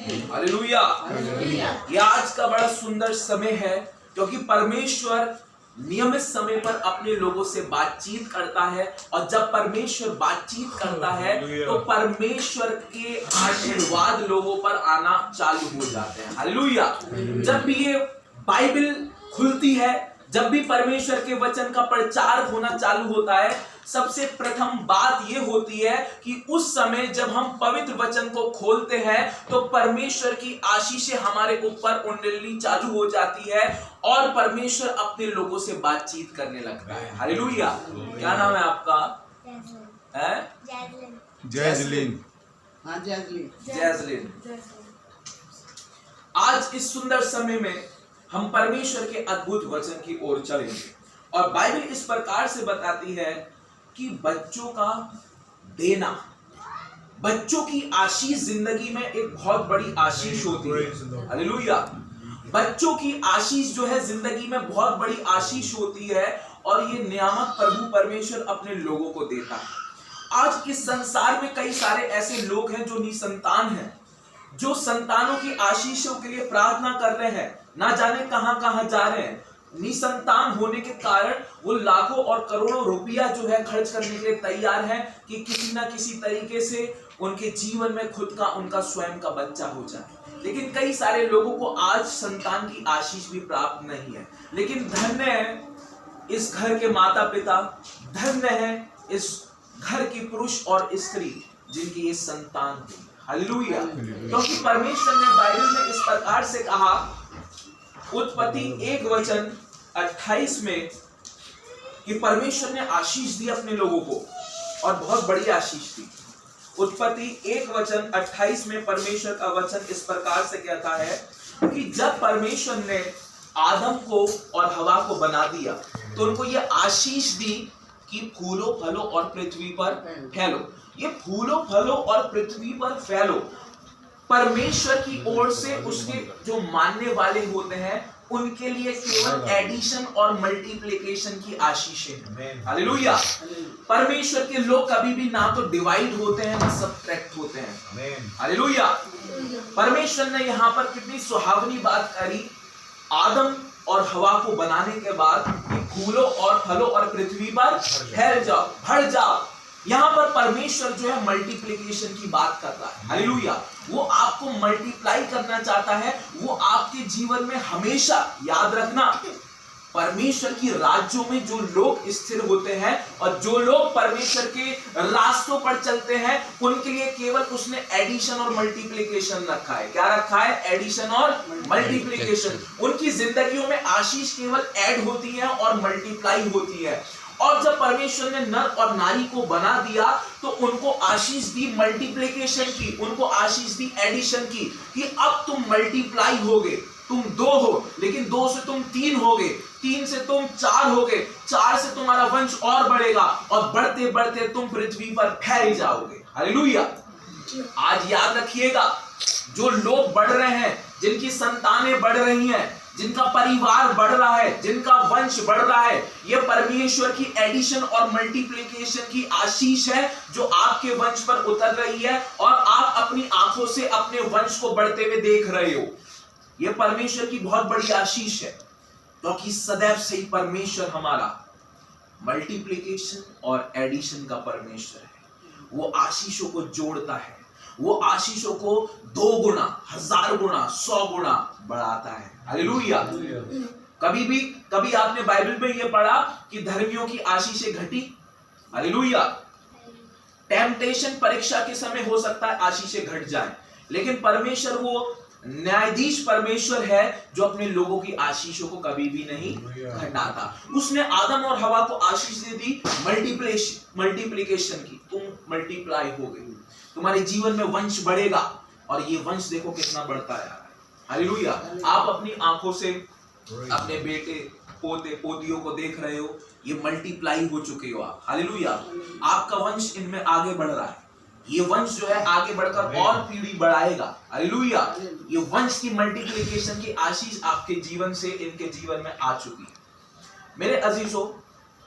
Hallelujah. ये आज का बड़ा सुंदर समय है क्योंकि परमेश्वर नियमित समय पर अपने लोगों से बातचीत करता है, और जब परमेश्वर बातचीत करता है तो परमेश्वर के आशीर्वाद लोगों पर आना चालू हो जाते हैं। हालेलुया। जब भी ये बाइबल खुलती है, जब भी परमेश्वर के वचन का प्रचार होना चालू होता है, सबसे प्रथम बात यह होती है कि उस समय जब हम पवित्र वचन को खोलते हैं तो परमेश्वर की आशीषें हमारे ऊपर उंडेलनी चालू हो जाती है और परमेश्वर अपने लोगों से बातचीत करने लगता है। हालेलुया। क्या नाम है आपका? जैजलिन। जैजलिन। आज इस सुंदर समय में हम परमेश्वर के अद्भुत वचन की ओर चलेंगे, और बाइबल इस प्रकार से बताती है कि बच्चों का देना, बच्चों की आशीष जिंदगी में एक बहुत बड़ी आशीष होती है। हालेलुया। बच्चों की आशीष जो है जिंदगी में बहुत बड़ी आशीष होती है, और ये नियामत प्रभु परमेश्वर अपने लोगों को देता है। आज इस संसार में कई सारे ऐसे लोग हैं जो निसंतान हैं, जो संतानों की आशीषों के लिए प्रार्थना कर रहे हैं, ना जाने कहां कहां जा रहे हैं। निसंतान होने के कारण वो लाखों और करोड़ों रुपया जो है खर्च करने के लिए तैयार है कि किसी ना किसी तरीके से उनके जीवन में खुद का, उनका स्वयं का बच्चा हो जाए। लेकिन कई सारे लोगों को आज संतान की आशीष भी प्राप्त नहीं है। लेकिन धन्य है इस घर के माता पिता, धन्य है इस घर की पुरुष और स्त्री जिनकी ये संतान हुई। हालेलुया। क्योंकि परमेश्वर ने बाइबल में इस प्रकार से कहा, उत्पत्ति 1:28 में, कि परमेश्वर ने आशीष दी अपने लोगों को, और बहुत बड़ी आशीष दी। उत्पत्ति 1:28 में परमेश्वर का वचन इस प्रकार से कहता है कि जब परमेश्वर ने आदम को और हवा को बना दिया तो उनको ये आशीष दी कि फूलो फलो और पृथ्वी पर फैलो। ये फूलो फलो और पृथ्वी पर फैलो परमेश्वर की ओर से उसके जो मानने वाले होते हैं उनके लिए केवल एडिशन और मल्टीप्लिकेशन की आशीषें हैं। हालेलुया। परमेश्वर के लोग कभी भी ना तो डिवाइड होते हैं ना सबट्रैक्ट होते हैं। हालेलुया। परमेश्वर ने यहाँ पर कितनी सुहावनी बात करी आदम और हवा को बनाने के बाद कि फूलो और फलो और पृथ्वी पर फैल जाओ, बढ़ जाओ। यहां पर परमेश्वर जो है मल्टीप्लिकेशन की बात कर रहा है। हालेलुया। वो आपको मल्टीप्लाई करना चाहता है। वो आपके जीवन में हमेशा याद रखना, परमेश्वर की राज्यों में जो लोग स्थिर होते हैं और जो लोग परमेश्वर के रास्तों पर चलते हैं उनके लिए केवल उसने एडिशन और मल्टीप्लिकेशन रखा है। क्या रखा है? एडिशन और मल्टीप्लिकेशन। उनकी जिंदगियों में आशीष केवल ऐड होती है और मल्टीप्लाई होती है। और जब परमेश्वर ने नर और नारी को बना दिया तो उनको आशीष दी मल्टीप्लिकेशन की, उनको आशीष दी एडिशन की, कि अब तुम मल्टीप्लाई होगे। तुम 2 हो, लेकिन 2 से तुम 3 होगे, 3 से तुम 4 होगे, 4 से तुम्हारा वंश और बढ़ेगा, और बढ़ते बढ़ते तुम पृथ्वी पर फैल जाओगे। हालेलुया। आज याद रखिएगा, जो लोग बढ़ रहे हैं, जिनकी संतानें बढ़ रही हैं, जिनका परिवार बढ़ रहा है, जिनका वंश बढ़ रहा है, यह परमेश्वर की एडिशन और मल्टीप्लिकेशन की आशीष है जो आपके वंश पर उतर रही है, और आप अपनी आंखों से अपने वंश को बढ़ते हुए देख रहे हो। यह परमेश्वर की बहुत बड़ी आशीष है, क्योंकि सदैव से ही परमेश्वर हमारा मल्टीप्लिकेशन और एडिशन का परमेश्वर है। वो आशीषों को जोड़ता है, वो आशीषों को 2 गुना, 1000 गुना, 100 गुना बढ़ाता है। हालेलुया। कभी आपने बाइबल में यह पढ़ा कि धर्मियों की आशीषें घटी? हालेलुया। टेम्पटेशन, परीक्षा के समय हो सकता है आशीषें घट जाए, लेकिन परमेश्वर वो न्यायाधीश परमेश्वर है जो अपने लोगों की आशीषों को कभी भी नहीं घटाता। उसने आदम और हवा को आशीष दे दी मल्टीप्लिकेशन की। तुम मल्टीप्लाई हो गए, तुम्हारे जीवन में वंश बढ़ेगा, और ये वंश देखो कितना बढ़ता है। हालेलुया। आप अपनी आंखों से अपने बेटे, पोते, पोतियों को देख रहे हो, ये मल्टीप्लाई हो चुके हो आप। हालेलुया। आपका वंश इनमें आगे बढ़ रहा है। ये वंश जो है आगे बढ़कर और पीढ़ी बढ़ाएगा। हालेलुया। ये वंश की मल्टीप्लिकेशन की आशीष आपके जीवन से इनके जीवन में आ चुकी है। मेरे अजीजों,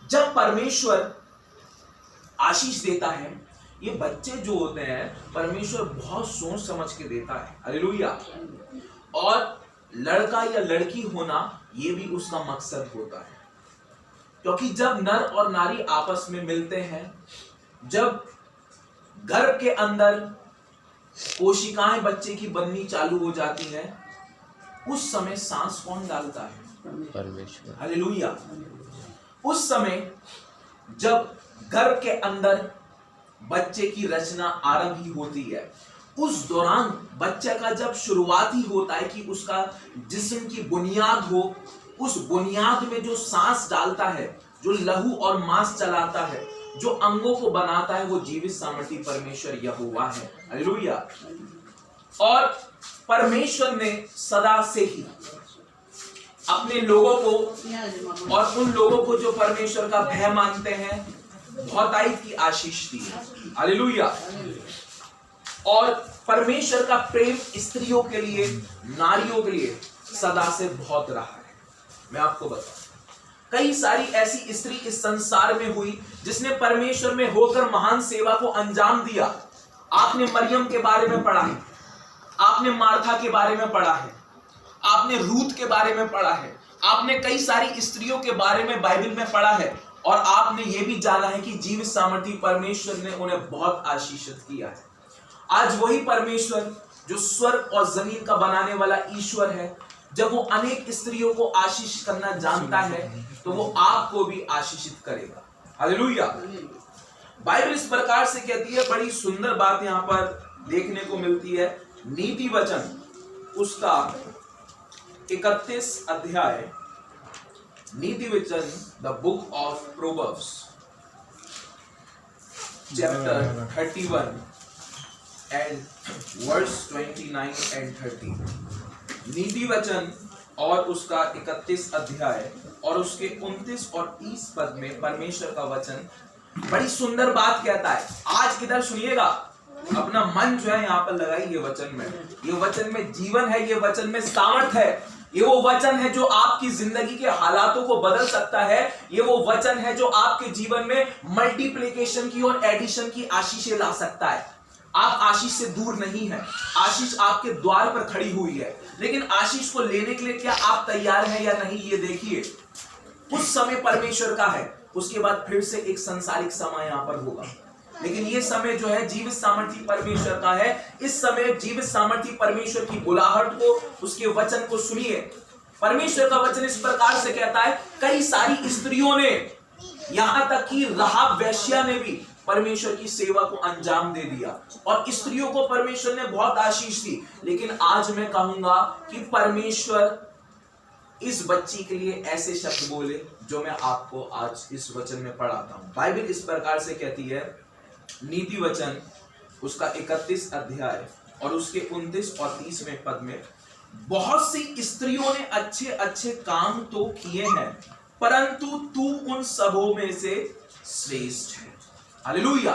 जब परमेश्वर आशीष देता है ये बच्चे जो होते हैं परमेश्वर बहुत सोच समझ के देता है, हालेलुया। और लड़का या लड़की होना ये भी उसका मकसद होता है, क्योंकि जब नर और नारी आपस में मिलते हैं, जब गर्भ के अंदर कोशिकाएं बच्चे की बननी चालू हो जाती है, उस समय सांस कौन डालता है? परमेश्वर, हालेलुया। उस समय जब गर्भ के अंदर बच्चे की रचना आरंभ ही होती है, उस दौरान बच्चे का जब शुरुआती होता है कि उसका जिस्म की बुनियाद हो, उस बुनियाद में जो सांस डालता है, जो लहू और मांस चलाता है, जो अंगों को बनाता है, वो जीवित सामर्थी परमेश्वर यहोवा है, हालेलुया। और परमेश्वर ने सदा से ही अपने लोगों को और उन लोगों को जो परमेश्वर का भय मानते हैं बहुतायत की आशीष दी है, हालेलुया। और परमेश्वर का प्रेम स्त्रियों के लिए, नारियों के लिए सदा से बहुत रहा है। मैं आपको बताऊं, कई सारी ऐसी स्त्री इस संसार में हुई जिसने परमेश्वर में होकर महान सेवा को अंजाम दिया। आपने मरियम के बारे में पढ़ा है, आपने मार्था के बारे में पढ़ा है, आपने रूथ के बारे में पढ़ा है, आपने कई सारी स्त्रियों के बारे में बाइबल में पढ़ा है, और आपने ये भी जाना है कि जीवित सामर्थी परमेश्वर ने उन्हें बहुत आशीषित किया है। आज वही परमेश्वर जो स्वर्ग और जमीन का बनाने वाला ईश्वर है, जब वो अनेक स्त्रियों को आशीष करना जानता है, तो वो आपको भी आशीषित करेगा, हालेलुया। बाइबल इस प्रकार से कहती है, बड़ी सुंदर बात यहां पर देखने को मिलती है। नीति वचन उसका 31 अध्याय, नीति वचन, the book of Proverbs, chapter 31 and verse 29 and 30। नीति वचन और उसका 31 अध्याय और उसके 29 और 30 पद में परमेश्वर का वचन बड़ी सुंदर बात कहता है। आज इधर सुनिएगा, अपना मन जो है यहाँ पर लगाइए ये वचन में। ये वचन में जीवन है, ये वचन में सामर्थ है, ये वो वचन है जो आपकी जिंदगी के हालातों को बदल सकता है। ये वो वचन है जो आपके जीवन में मल्टीप्लिकेशन की और एडिशन की आशीषें ला सकता है। आप आशीष से दूर नहीं है, आशीष आपके द्वार पर खड़ी हुई है, लेकिन आशीष को लेने के लिए क्या आप तैयार हैं या नहीं, ये देखिए। उस समय परमेश्वर का है, उसके बाद फिर से एक संसारिक समय यहां पर होगा, लेकिन ये समय जो है जीवित सामर्थी परमेश्वर का है। इस समय जीवित सामर्थी परमेश्वर की बुलाहट को, उसके वचन को सुनिए। परमेश्वर का वचन इस प्रकार से कहता है, कई सारी स्त्रियों ने, यहां तक कि राहाब वेश्या ने भी परमेश्वर की सेवा को अंजाम दे दिया, और स्त्रियों को परमेश्वर ने बहुत आशीष दी। लेकिन आज मैं कहूंगा कि परमेश्वर इस बच्ची के लिए ऐसे शब्द बोले जो मैं आपको आज इस वचन में पढ़ाता हूं। बाइबल इस प्रकार से कहती है, नीति वचन उसका 31 अध्याय और उसके 29 और 30वें पद में, बहुत सी स्त्रियों ने अच्छे अच्छे काम तो किए हैं, परंतु तू उन सबों में से श्रेष्ठ है, हालेलुया।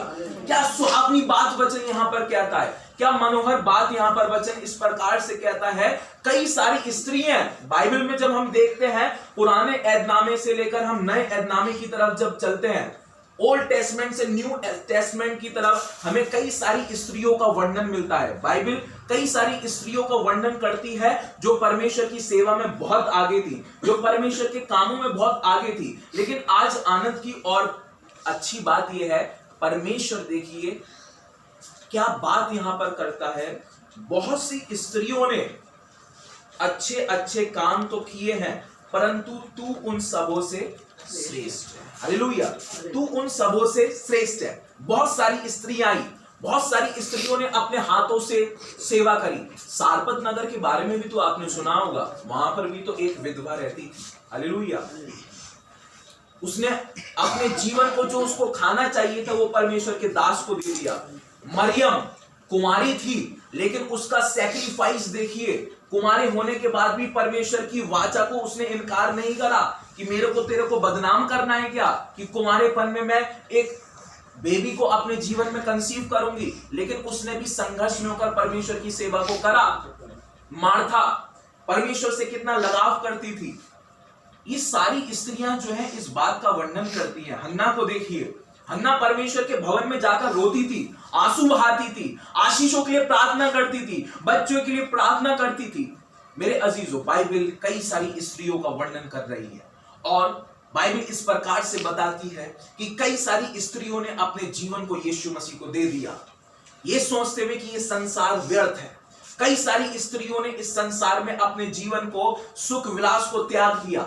क्या सुहावनी बात वचन यहां पर कहता है, क्या मनोहर बात यहां पर वचन इस प्रकार से कहता है। कई सारी स्त्रियां बाइबल में जब हम देखते हैं, पुराने ऐदनामे से लेकर हम नए ऐदनामे की तरफ जब चलते हैं, ओल्ड टेस्टमेंट से न्यू टेस्टमेंट की तरफ, हमें कई सारी स्त्रियों का वर्णन मिलता है। बाइबल कई सारी स्त्रियों का वर्णन करती है जो परमेश्वर की सेवा में बहुत आगे थी, जो परमेश्वर के कामों में बहुत आगे थी। लेकिन आज आनंद की और अच्छी बात यह है, परमेश्वर देखिए क्या बात यहां पर करता है। बहुत सी स्त्रियों ने अच्छे अच्छे काम तो किए हैं, परंतु तू उन सबों से श्रेष्ठ है, हालेलुया। तू उन सबों से श्रेष्ठ है। बहुत सारी स्त्रियां आई, बहुत सारी स्त्रियों ने अपने हाथों से सेवा करी। सारपत नगर के बारे में भी तो आपने सुना होगा, वहां पर भी तो एक विधवा रहती थी, हालेलुया। उसने अपने जीवन को, जो उसको खाना चाहिए था, वो परमेश्वर के दास को दे दिया। मरियम कुमारी थी, लेकिन उसका सैक्रिफाइस देखिए, कुमारी होने के बाद भी परमेश्वर की वाचा को उसने इनकार नहीं करा कि मेरे को तेरे को बदनाम करना है क्या, कि कुमारेपन में मैं एक बेबी को अपने जीवन में कंसीव करूंगी। लेकिन उसने भी संघर्ष में होकर परमेश्वर की सेवा को करा। मार्था परमेश्वर से कितना लगाव करती थी। ये सारी स्त्रियां जो है इस बात का वर्णन करती हैं। हन्ना को देखिए, हन्ना परमेश्वर के भवन में जाकर रोती थी, आंसू बहाती थी, आशीषों के लिए प्रार्थना करती थी, बच्चों के लिए प्रार्थना करती थी। मेरे अजीजों, बाइबल कई सारी स्त्रियों का वर्णन कर रही है और बाइबल इस प्रकार से बताती है कि कई सारी स्त्रियों ने अपने जीवन को यीशु मसीह को दे दिया, ये सोचते हुए कि ये संसार व्यर्थ है। कई सारी स्त्रियों ने इस संसार में अपने जीवन को, सुख विलास को त्याग दिया,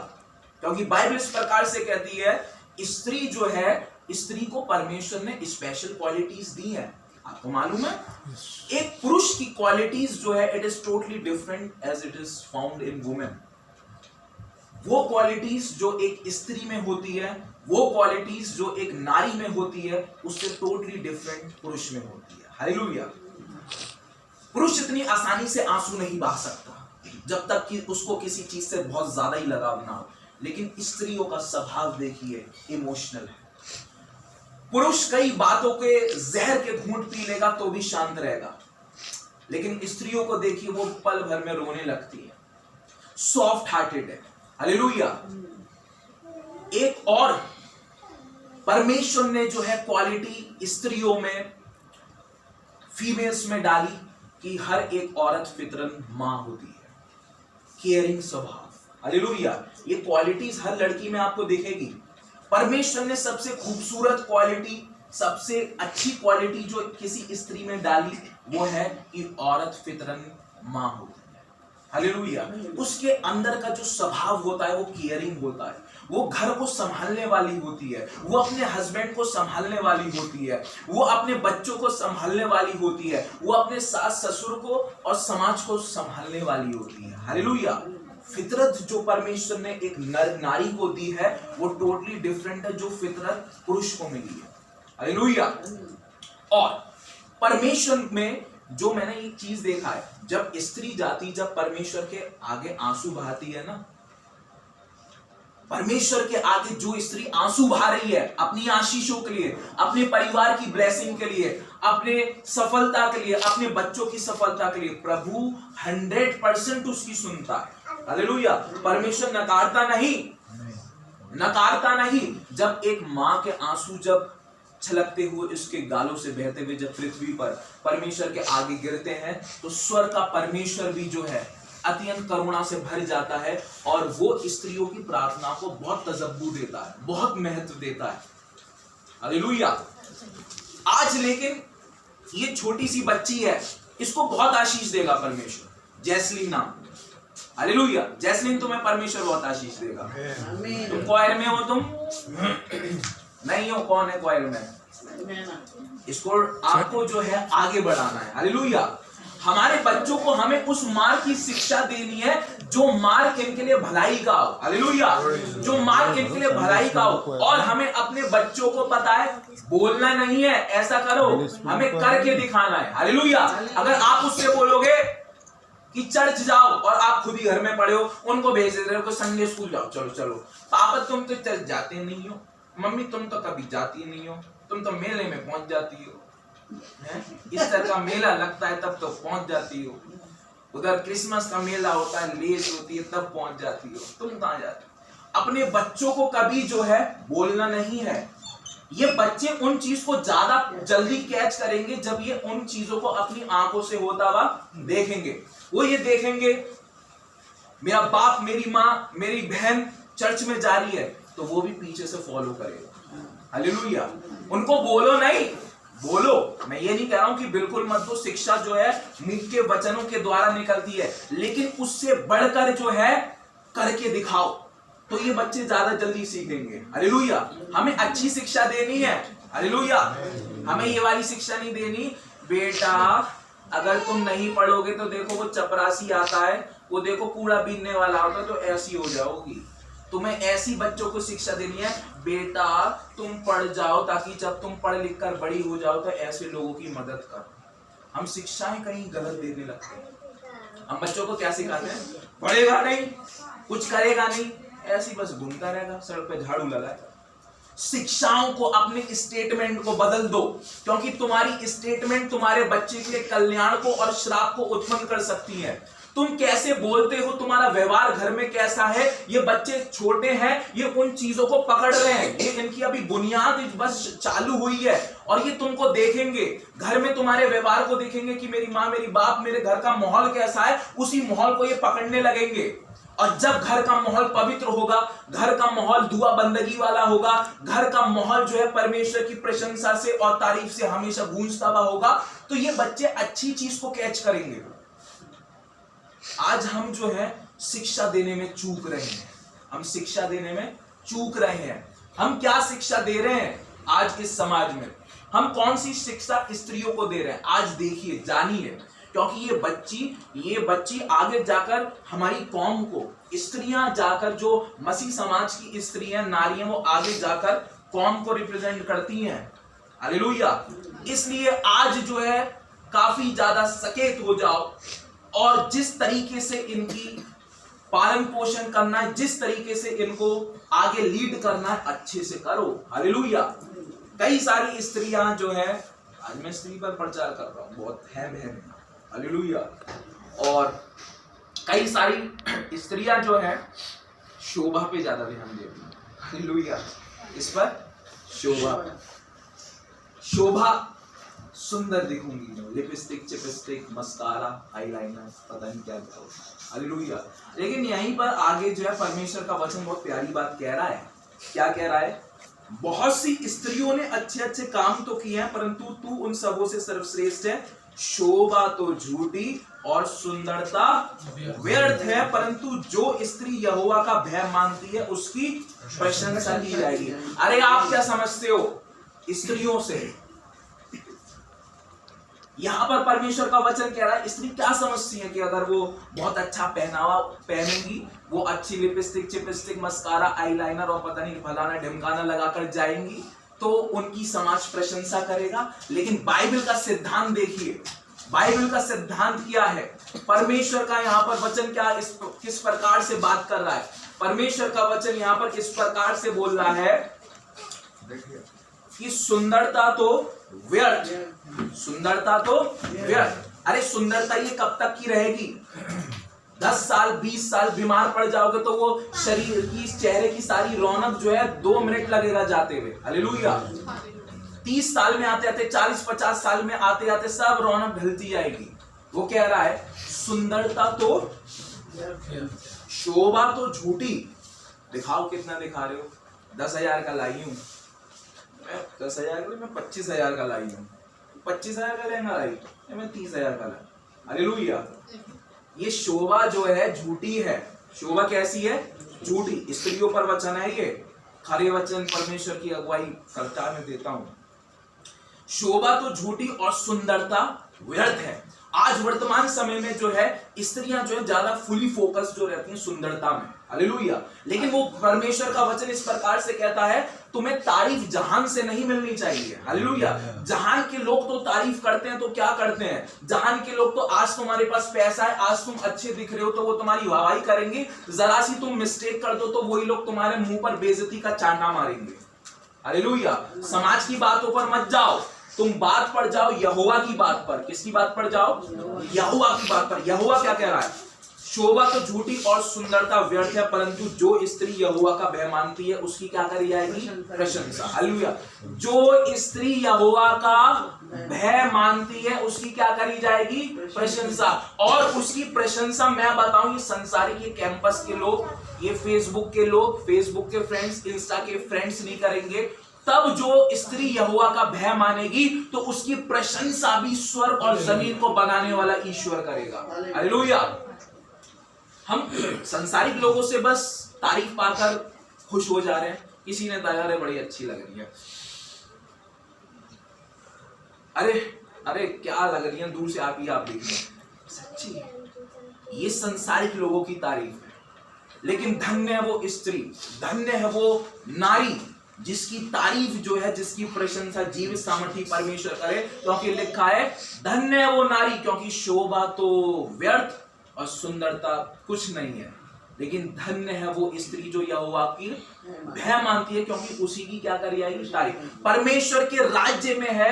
क्योंकि बाइबल इस प्रकार से कहती है स्त्री जो है, स्त्री को परमेश्वर ने स्पेशल क्वालिटीज दी है। आपको मालूम है एक पुरुष की क्वालिटीज जो है it is totally different as it is found in women. वो क्वालिटीज जो एक स्त्री में होती है, वो क्वालिटीज जो एक नारी में होती है, उससे टोटली डिफरेंट पुरुष में होती है। हालेलुया। पुरुष इतनी आसानी से आंसू नहीं बहा सकता जब तक कि उसको किसी चीज से बहुत ज्यादा ही लगाव ना हो, लेकिन स्त्रियों का स्वभाव देखिए इमोशनल है। पुरुष कई बातों के जहर के घूंट पी लेगा तो भी शांत रहेगा, लेकिन स्त्रियों को देखिए वो पल भर में रोने लगती है, सॉफ्ट हार्टेड है। हालेलुया। एक और परमेश्वर ने जो है क्वालिटी स्त्रियों में, फीमेल्स में डाली कि हर एक औरत फितरन मां होती है, केयरिंग स्वभाव। हालेलुया। ये क्वालिटीज हर लड़की में आपको दिखेगी। परमेश्वर ने सबसे खूबसूरत क्वालिटी, सबसे अच्छी क्वालिटी जो किसी स्त्री में डाली वो है कि औरत फितरन मां होती है। हालेलुया। उसके अंदर का जो स्वभाव होता है वो केयरिंग होता है, वो घर को संभालने वाली होती है, वो अपने हस्बैंड को संभालने वाली होती है, वो अपने बच्चों को संभालने वाली होती है, वो अपने सास ससुर को और समाज को संभालने वाली होती है। हालेलुया। फितरत जो परमेश्वर ने एक नारी को दी है वो टोटली डिफरेंट है जो फितरत पुरुष को मिली है। हालेलुया। और परमेश्वर में जो मैंने एक चीज देखा है, जब स्त्री जाती, जब परमेश्वर के आगे आंसू बहाती है ना, परमेश्वर के आगे जो स्त्री आंसू बहा रही है अपनी आशीषों के लिए, अपने परिवार की ब्लेसिंग के लिए, अपने सफलता के लिए, अपने बच्चों की सफलता के लिए, प्रभु 100% उसकी सुनता है। हालेलुया। परमेश्वर नकारता नहीं, नकारता नहीं। जब एक मां के आंसू जब छलकते हुए उसके गालों से बहते हुए जब पृथ्वी पर परमेश्वर के आगे गिरते हैं तो स्वर्ग का परमेश्वर भी जो है अत्यंत करुणा से भर जाता है और वो स्त्रियों की प्रार्थना को बहुत तजब्बू देता है, बहुत महत्व देता है। हालेलुया। आज लेकिन ये छोटी सी बच्ची है, इसको बहुत आशीष देगा परमेश्वर, जैस्लीन नाम। हालेलुया। जैस्लीन तुम्हें परमेश्वर बहुत आशीष देगा। तुम क्वायर में हो, तुम नहीं हो? कौन है क्वायर में? इसको आपको जो है आगे बढ़ाना है। हालेलुया। हमारे बच्चों को हमें उस मार्ग की शिक्षा देनी है जो मार्ग इनके लिए भलाई का हो। हालेलुया। जो मार्ग इनके लिए भलाई का हो। और हमें अपने बच्चों को पता है बोलना नहीं है ऐसा करो, हमें करके दिखाना है। हालेलुया। अगर आप उससे बोलोगे कि चर्च जाओ और आप खुद ही घर में पढ़े हो, उनको भेज देते हो संडे स्कूल जाओ, चलो चलो, पापा तुम तो चर्च जाते नहीं हो, मम्मी तुम तो कभी जाती नहीं हो, तुम तो मेले में पहुंच जाती हो, इस तरह का मेला लगता है तब तो पहुंच जाती हो, उधर क्रिसमस का मेला होता है, लेस होती है तब पहुंच जाती हो, तुम कहां जाती हो? अपने बच्चों को कभी जो है बोलना नहीं है। ये बच्चे उन चीज को ज्यादा जल्दी कैच करेंगे जब ये उन चीजों को अपनी आंखों से होता हुआ देखेंगे। वो ये देखेंगे मेरा बाप, मेरी माँ, मेरी बहन चर्च में जा रही है तो वो भी पीछे से फॉलो करेगा। हालेलुया। उनको बोलो नहीं, बोलो। मैं ये नहीं कह रहा हूं कि बिल्कुल मत दो, शिक्षा जो है मुख के वचनों के द्वारा निकलती है, लेकिन उससे बढ़कर जो है करके दिखाओ तो ये बच्चे ज्यादा जल्दी सीखेंगे। हालेलुया। हमें अच्छी शिक्षा देनी है। हालेलुया। हमें ये वाली शिक्षा नहीं देनी बेटा अगर तुम नहीं पढ़ोगे तो देखो वो चपरासी आता है, वो देखो कूड़ा बीनने वाला होता है तो ऐसी हो जाओगी। तुम्हें ऐसी बच्चों को शिक्षा देनी है बेटा तुम पढ़ जाओ ताकि जब तुम पढ़ लिख कर बड़ी हो जाओ तो ऐसे लोगों की मदद करो। हम शिक्षाएं कहीं गलत देने लगते हैं। हम बच्चों को क्या सिखाते हैं? पढ़ेगा नहीं, कुछ करेगा नहीं, ऐसी बस घूमता रहेगा, सड़क पे झाड़ू लगाएगा। शिक्षाओं को, अपने स्टेटमेंट को बदल दो, क्योंकि तुम्हारी स्टेटमेंट तुम्हारे बच्चे के लिए कल्याण को और श्राप को उत्पन्न कर सकती है। तुम कैसे बोलते हो, तुम्हारा व्यवहार घर में कैसा है। ये बच्चे छोटे हैं, ये उन चीजों को पकड़ रहे हैं, ये इनकी अभी बुनियाद बस चालू हुई है और ये तुमको देखेंगे, घर में तुम्हारे व्यवहार को देखेंगे कि मेरी माँ, मेरी बाप, मेरे घर का माहौल कैसा है, उसी माहौल को ये पकड़ने लगेंगे। और जब घर का माहौल पवित्र होगा, घर का माहौल दुआ बंदगी वाला होगा, घर का माहौल जो है परमेश्वर की प्रशंसा से और तारीफ से हमेशा गूंजता हुआ होगा, तो ये बच्चे अच्छी चीज को कैच करेंगे। आज हम जो है शिक्षा देने में चूक रहे हैं, हम शिक्षा देने में चूक रहे हैं। हम क्या शिक्षा दे रहे हैं आज इस समाज में, हम कौन सी शिक्षा स्त्रियों को दे रहे हैं? आज देखिए, जानिए, क्योंकि ये बच्ची आगे जाकर हमारी कौम को, स्त्रियां जाकर, जो मसीह समाज की स्त्रियां, नारियां, वो आगे जाकर कौम को रिप्रेजेंट करती हैं। हालेलुया। इसलिए आज जो है काफी ज्यादा सचेत हो जाओ और जिस तरीके से इनकी पालन पोषण करना है, जिस तरीके से इनको आगे लीड करना है, अच्छे से करो। हालेलुया। कई सारी स्त्रियां जो है, आज मैं स्त्री पर प्रचार कर रहा हूं, बहुत है बहन, हालेलुया। और कई सारी स्त्रियां जो है शोभा पे ज्यादा ध्यान देती हैं। हालेलुया। इस पर शोभा सुंदर दिखूंगी, लिपस्टिक, चिपस्टिक, मस्कारा, आईलाइनर, पता नहीं क्या क्या होता है। हालेलुया। लेकिन यहीं पर आगे जो है परमेश्वर का वचन बहुत प्यारी बात कह रहा है। क्या कह रहा है? बहुत सी स्त्रियों ने अच्छे अच्छे काम तो किए हैं, परंतु तू उन सबों से सर्वश्रेष्ठ है। शोभा तो झूठी और सुंदरता व्यर्थ है, परंतु जो स्त्री यहोवा का भय मानती है उसकी प्रशंसा की जाएगी। अरे आप क्या समझते हो स्त्रियों से? यहां पर परमेश्वर का वचन कह रहा है, स्त्री क्या समझती है कि अगर वो बहुत अच्छा पहनावा पहनेंगी, वो अच्छी लिपस्टिक, चिपस्टिक, मस्कारा, आईलाइनर और पता नहीं फलाना ढिमकाना लगाकर जाएंगी तो उनकी समाज प्रशंसा करेगा। लेकिन बाइबल का सिद्धांत देखिए, बाइबल का सिद्धांत क्या है? परमेश्वर का यहाँ पर वचन क्या किस प्रकार से बात कर रहा है? परमेश्वर का वचन यहाँ पर किस प्रकार से बोल रहा है कि सुंदरता तो व्यर्थ, सुंदरता तो व्यर्थ। अरे सुंदरता ये कब तक की रहेगी? 10 साल 20 साल बीमार पड़ जाओगे तो वो शरीर की, चेहरे की सारी रौनक जो है 2 मिनट लगेगा जाते हुए। हालेलुया। 30 साल में आते आते, 40-50 साल में आते आते सब रौनक ढलती जाएगी। वो कह रहा है सुंदरता तो, शोभा तो झूठी। दिखाओ कितना दिखा रहे हो? 10,000 का लाई हूं मैं, 10,000 का, मैं 25,000 का लाई हूं, 25,000 का लहंगा लाई, मैं 30,000 का लाई। हालेलुया। ये शोभा जो है झूठी है। शोभा कैसी है? झूठी। स्त्रियों पर वचन है ये, खरे वचन परमेश्वर की अगुवाई करता मैं देता हूं। शोभा तो झूठी और सुंदरता व्यर्थ है। आज वर्तमान समय में जो है स्त्रियां जो है ज्यादा फुली फोकस जो रहती हैं सुंदरता में। हालेलुया। लेकिन वो परमेश्वर का वचन इस प्रकार से कहता है, तुम्हें तारीफ जहान से नहीं मिलनी चाहिए। हालेलुया। जहान के लोग तो तारीफ करते हैं तो क्या करते हैं? जहान के लोग तो आज तुम्हारे पास पैसा है, आज तुम अच्छे दिख रहे हो तो वो तुम्हारी वाहवाही करेंगे, जरा सी तुम मिस्टेक कर दो तो वही लोग तुम्हारे मुंह पर बेइज्जती का चांटा मारेंगे। हालेलुया। समाज की बातों पर मत जाओ, तुम बात पर जाओ यहोवा की बात पर। किसकी बात पर जाओ? यहोवा की बात पर। यहोवा क्या कह रहा है? शोभा तो झूठी और सुंदरता व्यर्थ है, परंतु जो स्त्री यहोवा का भय मानती है उसकी क्या करी जाएगी? प्रशंसा। हालेलुया। जो स्त्री यहोवा का भय मानती है उसकी क्या करी जाएगी? प्रशंसा। और उसकी प्रशंसा मैं बताऊं, ये संसारिक, ये कैंपस के लोग, ये फेसबुक के लोग, फेसबुक के फ्रेंड्स, इंस्टा के फ्रेंड्स नहीं करेंगे। तब जो स्त्री यहोवा का भय मानेगी तो उसकी प्रशंसा भी स्वर्ग और जमीन को बनाने वाला ईश्वर करेगा। हालेलुया। हम संसारिक लोगों से बस तारीफ पाकर खुश हो जा रहे हैं। किसी ने कहा अरे बड़ी अच्छी लग रही है, अरे क्या लग रही है, दूर से आप देखिए, सच्ची है। ये संसारिक लोगों की तारीफ है। लेकिन धन्य है वो स्त्री, धन्य है वो नारी जिसकी तारीफ जो है, जिसकी प्रशंसा जीवित सामर्थी परमेश्वर करे। क्योंकि लिखा है धन्य है वो नारी, क्योंकि शोभा तो व्यर्थ और सुंदरता कुछ नहीं है, लेकिन धन्य है वो स्त्री जो यहोवा की भय मानती है, क्योंकि उसी की क्या करी जाएगी? तारीफ। परमेश्वर के राज्य में है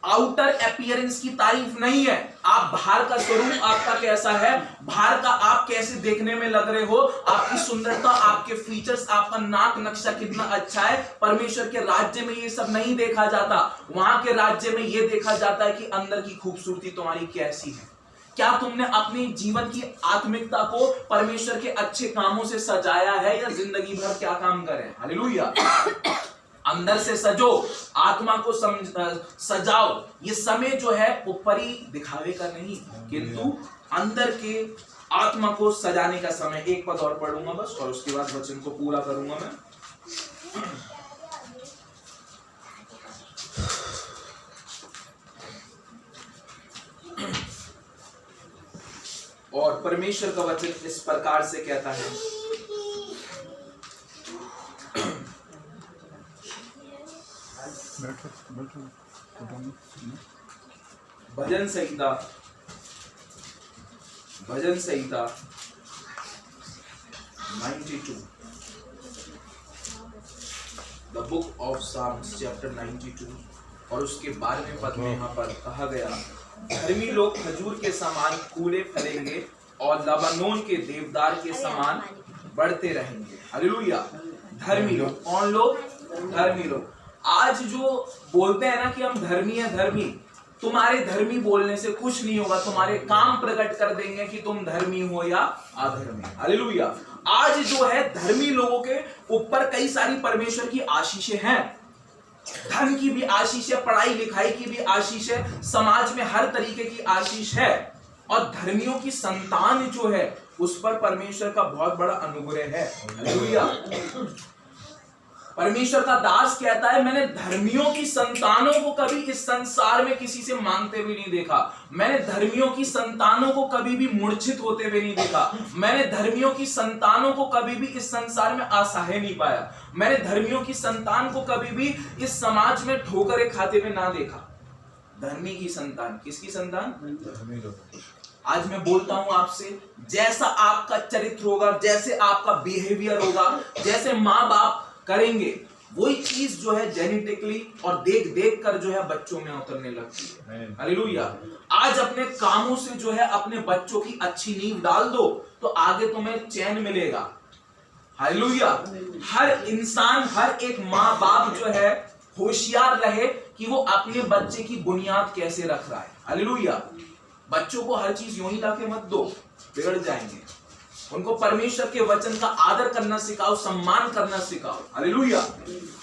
आउटर अपीयरेंस की तारीफ नहीं है। आप बाहर का स्वरूप आपका कैसा है, बाहर का आप कैसे देखने में लग रहे हो, आपकी सुंदरता, आपके फीचर्स, आपका नाक नक्शा कितना अच्छा है, परमेश्वर के राज्य में ये सब नहीं देखा जाता। वहां के राज्य में ये देखा जाता है कि अंदर की खूबसूरती तुम्हारी कैसी है। क्या तुमने अपने जीवन की आत्मिकता को परमेश्वर के अच्छे कामों से सजाया है, या जिंदगी भर क्या काम करें। हालेलुया। अंदर से सजो, आत्मा को सजाओ। ये समय जो है ऊपरी दिखावे का नहीं, किंतु अंदर के आत्मा को सजाने का समय। एक पद और पढ़ूंगा बस, और उसके बाद वचन को पूरा करूंगा मैं। और परमेश्वर का वचन इस प्रकार से कहता है, भजन संहिता 92, the book of Psalms chapter 92 और उसके 12वें पद में यहाँ पर कहा गया, धर्मी लोग खजूर के समान फूले फलेंगे और लबानोन के देवदार के समान बढ़ते रहेंगे। हालेलुया। धर्मी लोग, कौन लोग? धर्मी लोग। आज जो बोलते हैं ना कि हम धर्मी है, धर्मी, तुम्हारे धर्मी बोलने से कुछ नहीं होगा। तुम्हारे काम प्रकट कर देंगे कि तुम धर्मी हो या अधर्मी। हालेलुया। आज जो है धर्मी लोगों के ऊपर कई सारी परमेश्वर की आशीषें हैं। धन की भी आशीष है, पढ़ाई लिखाई की भी आशीष है, समाज में हर तरीके की आशीष है। और धर्मियों की संतान जो है उस पर परमेश्वर का बहुत बड़ा अनुग्रह है। हालेलुया। परमेश्वर का दास कहता है, मैंने धर्मियों की संतानों को कभी इस संसार में किसी से मांगते हुए नहीं देखा। मैंने धर्मियों की संतानों को कभी भी मूर्छित होते हुए नहीं देखा। मैंने धर्मियों की संतानों को कभी भी इस संसार में असहाय नहीं पाया। मैंने धर्मियों की संतान को कभी भी इस समाज में ठोकरें खाते हुए ना देखा। धर्मी की संतान, किसकी संतान? आज मैं बोलता हूं आपसे, जैसा आपका चरित्र होगा, जैसे आपका बिहेवियर होगा, जैसे माँ बाप करेंगे, वही चीज जो है जेनेटिकली और देख देख कर जो है बच्चों में उतरने लगती है। हालेलुया। आज अपने कामों से जो है अपने बच्चों की अच्छी नींव डाल दो तो आगे तुम्हें चैन मिलेगा। हालेलुया। हर इंसान, हर एक माँ बाप जो है होशियार रहे कि वो अपने बच्चे की बुनियाद कैसे रख रहा है। हालेलुया। बच्चों को हर चीज यूं ही लाके मत दो, बिगड़ जाएंगे। उनको परमेश्वर के वचन का आदर करना सिखाओ, सम्मान करना सिखाओ। हालेलुया।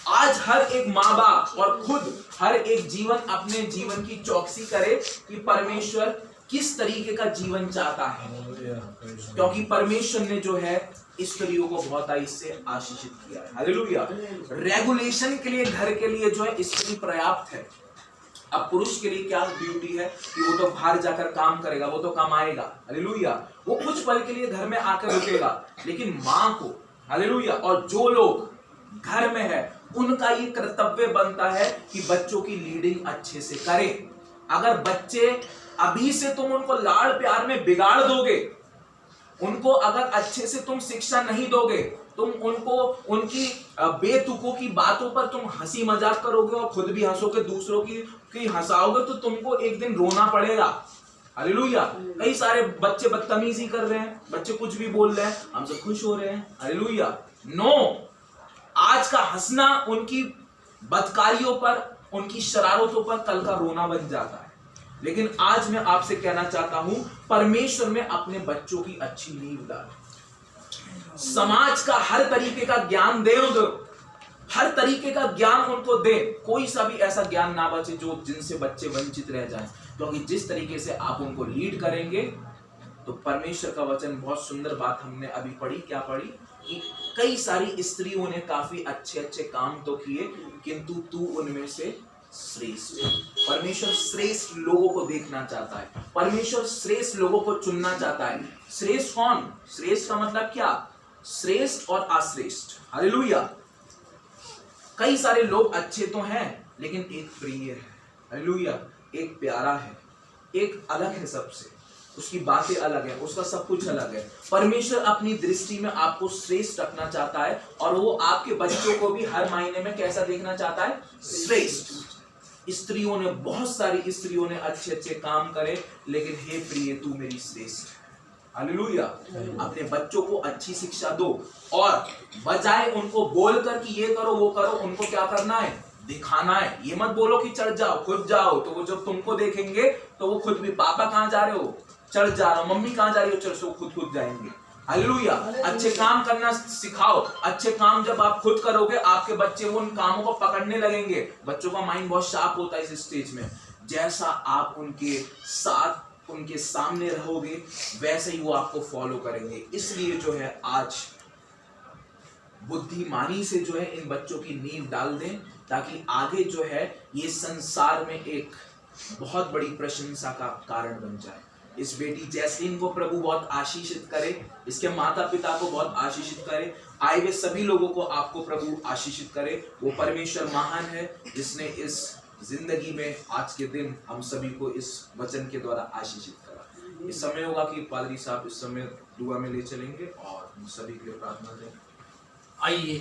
आज हर एक माँ बाप और खुद हर एक जीवन अपने जीवन की चौकसी करे कि परमेश्वर किस तरीके का जीवन चाहता है, क्योंकि परमेश्वर ने जो है स्त्रियों को बहुत इससे आशीषित किया है। हालेलुया। रेगुलेशन के लिए, घर के लिए जो है स्त्री पर्याप्त है। अब पुरुष के लिए क्या ड्यूटी है कि वो तो बाहर जाकर काम करेगा, वो तो कमाएगा। हालेलुया। वो कुछ पल के लिए घर में आकर रुकेगा, लेकिन माँ को, हालेलुया, और जो लोग घर में है उनका ये कर्तव्य बनता है कि बच्चों की लीडिंग अच्छे से करें। अगर बच्चे अभी से तुम उनको लाड़ प्यार में बिगाड़ दोगे, उनको अगर अच्छे से तुम शिक्षा नहीं दोगे, तुम उनको उनकी बेतुकों की बातों पर तुम हंसी मजाक करोगे और खुद भी हंसोगे, दूसरों की हंसाओगे, तो तुमको एक दिन रोना पड़ेगा। हालेलुया। कई सारे बच्चे बदतमीजी कर रहे हैं, बच्चे कुछ भी बोल रहे हैं, हम सब खुश हो रहे हैं। हालेलुया। नो, आज का हंसना उनकी बदकारियों पर, उनकी शरारतों पर कल का रोना बन जाता है। लेकिन आज मैं आपसे कहना चाहता हूं, परमेश्वर में अपने बच्चों की अच्छी नींव डाल। समाज का हर तरीके का ज्ञान दे, हर तरीके का ज्ञान उनको दे। कोई सा भी ऐसा ज्ञान ना बचे जो जिनसे बच्चे वंचित रह जाएं, क्योंकि जिस तरीके से आप उनको लीड करेंगे, तो परमेश्वर का वचन, बहुत सुंदर बात हमने अभी पढ़ी। क्या पढ़ी? कि कई सारी स्त्रियों ने काफी अच्छे अच्छे काम तो किए, किंतु तू उनमें से श्रेष्ठ। परमेश्वर श्रेष्ठ लोगों को देखना चाहता है, परमेश्वर श्रेष्ठ लोगों को चुनना चाहता है। श्रेष्ठ कौन? श्रेष्ठ का मतलब क्या? श्रेष्ठ और अश्रेष्ठ। हालेलुया। कई सारे लोग अच्छे तो हैं, लेकिन एक प्रिय है। हालेलुया। एक प्यारा है, एक अलग है सबसे, उसकी बातें अलग है, उसका सब कुछ अलग है। परमेश्वर अपनी दृष्टि में आपको श्रेष्ठ रखना चाहता है, और वो आपके बच्चों को भी हर महीने में कैसा देखना चाहता है? श्रेष्ठ। स्त्रियों ने, बहुत सारी स्त्रियों ने अच्छे अच्छे काम करे, लेकिन हे प्रिय तू मेरी श्रेष्ठ है। हालेलुया। अपने बच्चों को अच्छी शिक्षा दो, और बजाय उनको बोलकर कि ये करो वो करो, उनको क्या करना है, दिखाना है। ये मत बोलो कि चढ़ जाओ, खुद जाओ, तो वो जब तुमको देखेंगे तो वो खुद भी, पापा कहाँ जा रहे हो, चढ़ जा रहा हूं, मम्मी कहाँ जा रही हो, चढ़, सो खुद जाएंगे। हालेलुया। अच्छे काम करना सिखाओ। अच्छे काम जब आप खुद करोगे, आपके बच्चे वो उन कामों को पकड़ने लगेंगे। बच्चों का माइंड बहुत शार्प होता है इस स्टेज में। जैसा आप उनके साथ, उनके सामने रहोगे, वैसे ही वो आपको फॉलो करेंगे। इसलिए जो है आज बुद्धिमानी से जो है इन बच्चों की नींव डाल दें, ताकि आगे जो है ये संसार में एक बहुत बड़ी प्रशंसा का कारण बन जाए। इस बेटी जैस्लीन को प्रभु बहुत आशीषित करे, इसके माता पिता को बहुत आशीषित करे, आए हुए सभी लोगों को आपको प्रभु आशीषित करे। वो परमेश्वर महान है, जिसने इस जिंदगी में आज के दिन हम सभी को इस वचन के द्वारा आशीषित करा। इस समय होगा कि पादरी साहब इस समय दुआ में ले चलेंगे और हम सभी के लिए प्रार्थना करें। आइए